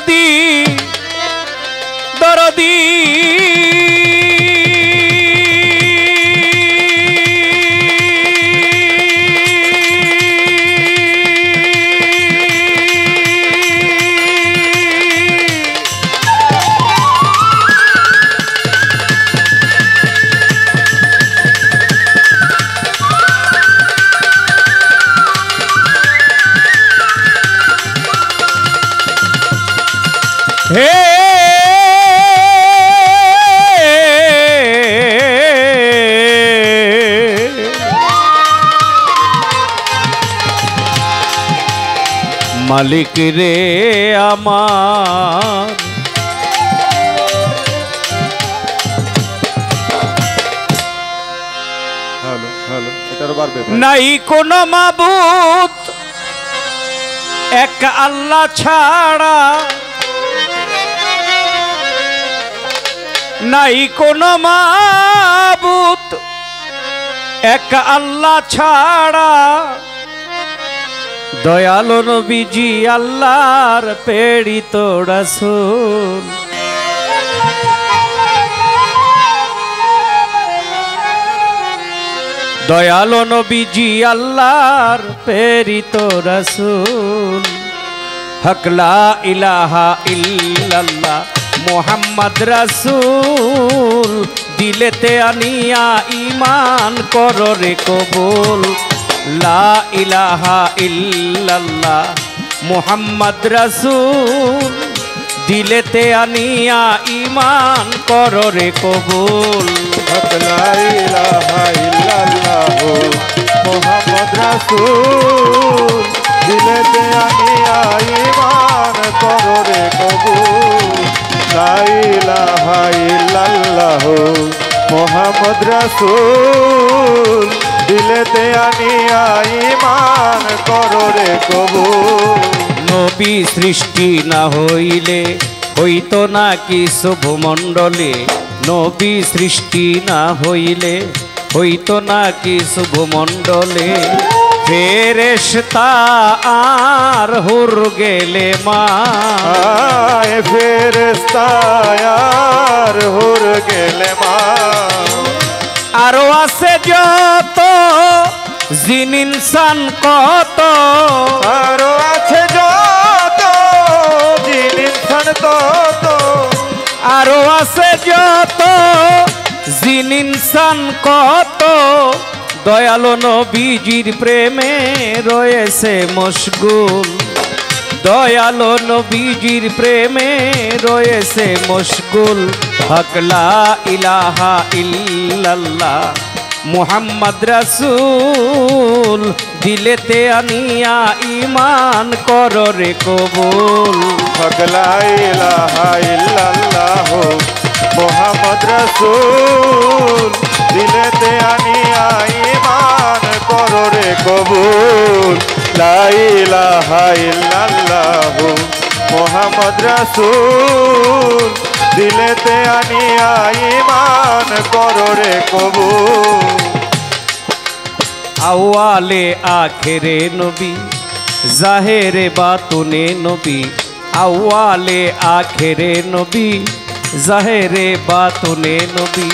দরদি দরদি হে মালিক রে আমার নাই কোন মাবুদ এক আল্লাহ ছাড়া নাই কোন মাবুদ এক আল্লাহ ছাড়া দয়ালু নবীজি আল্লাহর প্রেরিত রাসূল দয়ালু নবীজি আল্লাহর প্রেরিত রাসূল হক লা ইলাহা ইল্লাল্লাহ মোহাম্মদ রাসূল দিলেতে আনিয়া ঈমান করো রে কবুল লা ইলাহা ইল্লাল্লাহ মোহাম্মদ রাসূল দিলেতে আনিয়া ঈমান করো রে কবুল হক লা ইলাহা ইল্লাল্লাহ মোহাম্মদ রাসূল দিলেতে আনিয়া ঈমান করো রে কবুল লা ইলাহা ইল্লাল্লাহ মোহাম্মদ রাসূল দিলেতে আনিয়া ঈমান করো রে কবুল নবী সৃষ্টি না হইলে হইতো না কিছু ভূমণ্ডলে নবী সৃষ্টি না হইলে হইতো না কিছু ভূমণ্ডলে ফেরেশতা আর হুর গেলে মা ফেরেশতা আর হুর গেলে মা আরো আছে যত জিন ইনসান কত আরো আছে যত জিন ইনসান তত আরো আছে যত জিন ইনসান কত দয়ালু নবীজির প্রেমে রয়েছে মশগুল দয়ালু নবীজির প্রেমে রয়েছে মশগুল হক লা ইলাহা ইল্লাল্লাহ মুহাম্মদ রাসূল দিলেতে আনিয়া ঈমান করো রে কবুল হক লা ইলাহা ইল্লাল্লাহ মুহাম্মদ রাসূল দিলেতে আনিয়া ঈমান করো রে কবুল লা ইলাহা ইল্লাল্লাহ মুহাম্মদ রাসূল দিলেতে আনিয়া ঈমান করো রে কবুল আওয়ালে আখেরে নবী জাহেরে বাতুনে নবী আওয়ালে আখেরে নবী জাহেরে বাতুনে নবী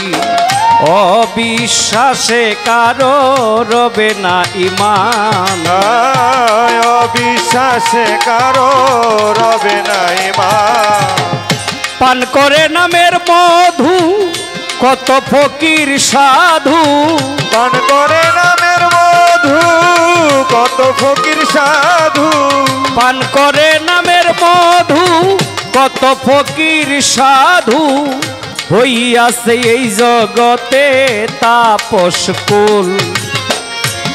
অবিশ্বাসে কারো রবে না ঈমান অবিশ্বাসে কারো রবে না ঈমান পান করে নামের মধু কত ফকির সাধু পান করে নামের মধু কত ফকির সাধু পান করে নামের মধু কত ফকির সাধু হইয়াছে এই জগতে তাপস কুল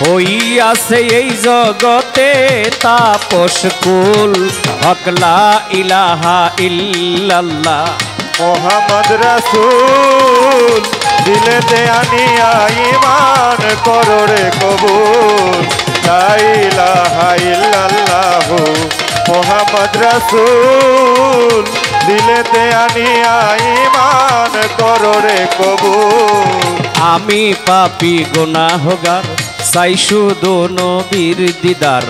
হইয়াছে এই জগতে তাপস কুল হক লা ইলাহা ইল্লাল্লাহ মুহাম্মদ রাসূল দিলেতে আনিয়া ঈমান করো রে কবুল লা ইলাহা ইল্লাল্লাহ মুহাম্মদ রাসূল দিলেতে আনিয়া ঈমান করো রে কবুল আমি পাপী গুনাহগার চাই শুধু নবীর দিদার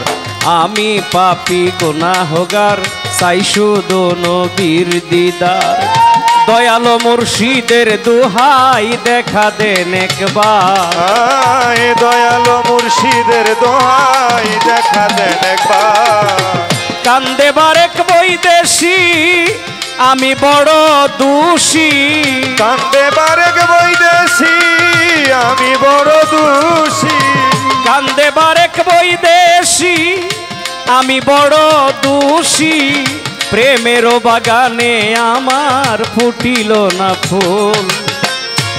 আমি পাপী গুনাহগার চাই শুধু নবীর দিদার। দয়ালো মুর্শিদের দুহাই দেখা দেন একবার, আয় দয়ালো মুর্শিদের দোহাই দেখা দেন একবার। কান্দে বারেক বৈদেশি আমি বড় দোষী, কান্দে বারেক বৈদেশি আমি বড় দোষী। কান্দে বারেক বৈদেশি আমি বড় দোষী। প্রেমেরও বাগানে আমার ফুটিল না ফুল,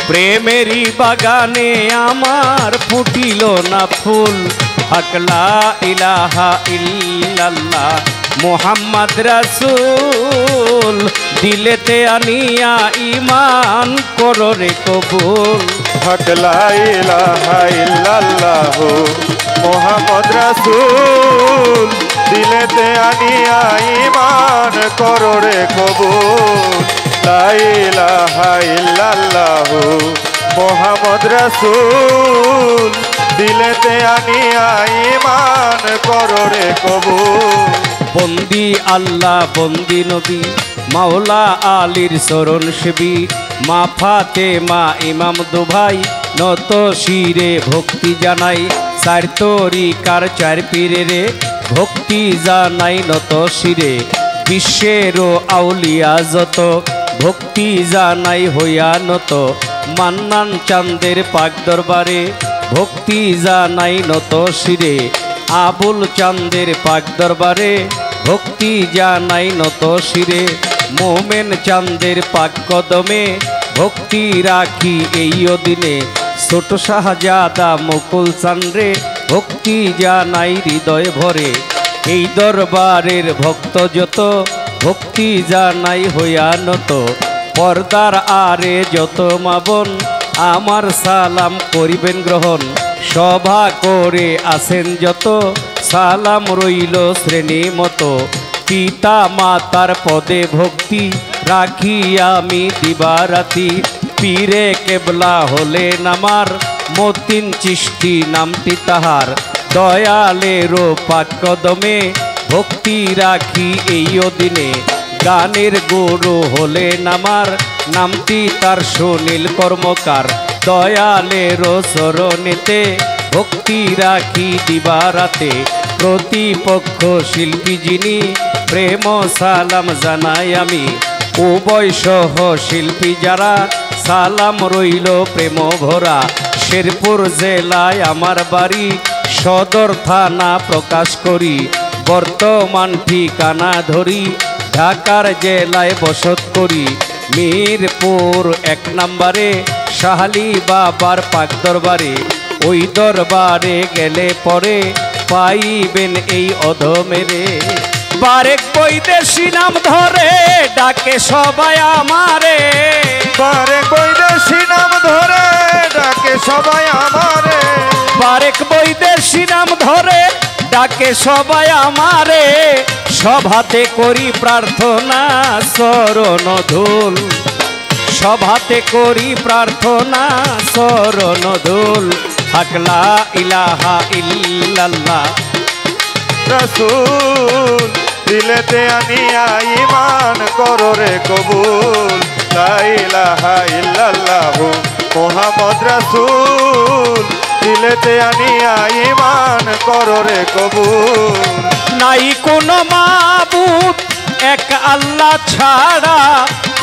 প্রেমেরই বাগানে আমার ফুটিল না ফুল। হক লা ইলাহা ইল্লাল্লাহ মুহাম্মদ রাসূল, দিলেতে আনিয়া ঈমান করো রে কবুল। হক লা ইলাহা ইল্লাল্লাহু মুহাম্মদ রাসূল, দিলেতে আনিয়া ঈমান করো রে কবুল। লা ইলাহা ইল্লাল্লাহু মুহাম্মদ রাসূল, দিলেতে আনিয়া ঈমান করো রে কবুল। বন্দি আল্লাহ বন্দি নবী মাওলা আলীর চরণ সেবী, মা ফাতেমা ইমাম দুভাই নত শিরে ভক্তি জানাই। চার তরিকার চার পীরে রে ভক্তি জানাই নত শিরে। বিশ্বেরও আউলিয়া যত ভক্তি জানাই হইয়া নত। মান্নান চাঁদের পাক দরবারে ভক্তি জানাই নত শিরে। আবুল চাঁদের পাক দরবারে ভক্তি জানাই নত শিরে। মোমেন চাঁদের পাক কদমে ভক্তি রাখি এই দিনে। ছোট শাহজাদা মুকুল চান্দ্রে ভক্তি জানাই হৃদয় ভরে। এই দরবারের ভক্ত যত ভক্তি জানাই হইয়া নত। পর্দার আরে যত মাবন আমার সালাম করিবেন গ্রহণ। সভা করে আসেন যত সালাম রইল শ্রেণী মতো। পিতা মাতার পদে ভক্তি রাখি আমি দিবারাতি। পীরে কেবলা হলেন আমার মতিন চিশতি নামটি তাহার। দয়ালেরও পাক কদমে ভক্তি রাখি এই দিনে। গানের গুরু হলেন আমার নামটি তার সুনীল কর্মকার। দয়ালেরও চরণেতে ভক্তি রাখি দিবারাতে। প্রতিপক্ষ শিল্পী যিনি প্রেম সালাম জানাই আমি। উভয় সহ শিল্পী যারা সালাম রইল প্রেম ভরা। শেরপুর জেলায় আমার বাড়ি সদর থানা প্রকাশ করি। বর্তমান ঠিকানা ধরি ঢাকার জেলায় বসত করি। মিরপুর 1 নম্বরে শাহালি বাবার পাক দরবারে। ওই দরবারে গেলে পরে পাইবেন এই অধমেরে। বারেক বৈদেশি নাম ধরে ডাকে সবাই আমারে। বারেক বৈদেশি নাম ধরে ডাকে সবাই আমারে। বারেক বৈদেশি নাম ধরে ডাকে সবাই আমারে। সভাতে করি প্রার্থনা শরণ ধুল, সভাতে করি প্রার্থনা শরণ ধুল। হক লা ইলাহা ইল্লাল্লাহ রাসূল, দিলেতে আনিয়া ঈমান করো রে কবুল। লা ইলাহা ইল্লাল্লাহু মুহাম্মদ রাসূল, দিলেতে আনিয়া ঈমান করো রে কবুল। নাই কোনো মাবুদ এক আল্লাহ ছাড়া,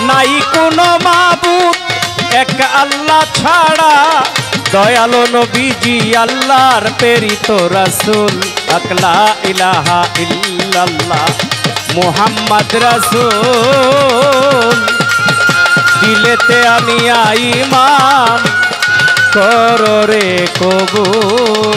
নাই কোনো মাবুদ এক আল্লাহ ছাড়া। দয়ালো নবীজি আল্লাহর প্রেরিত রাসূল। হক লা ইলাহা ইল্লাল্লাহ মুহাম্মদ রাসূল, দিলেতে আনিয়া ঈমান করো রে কবুল।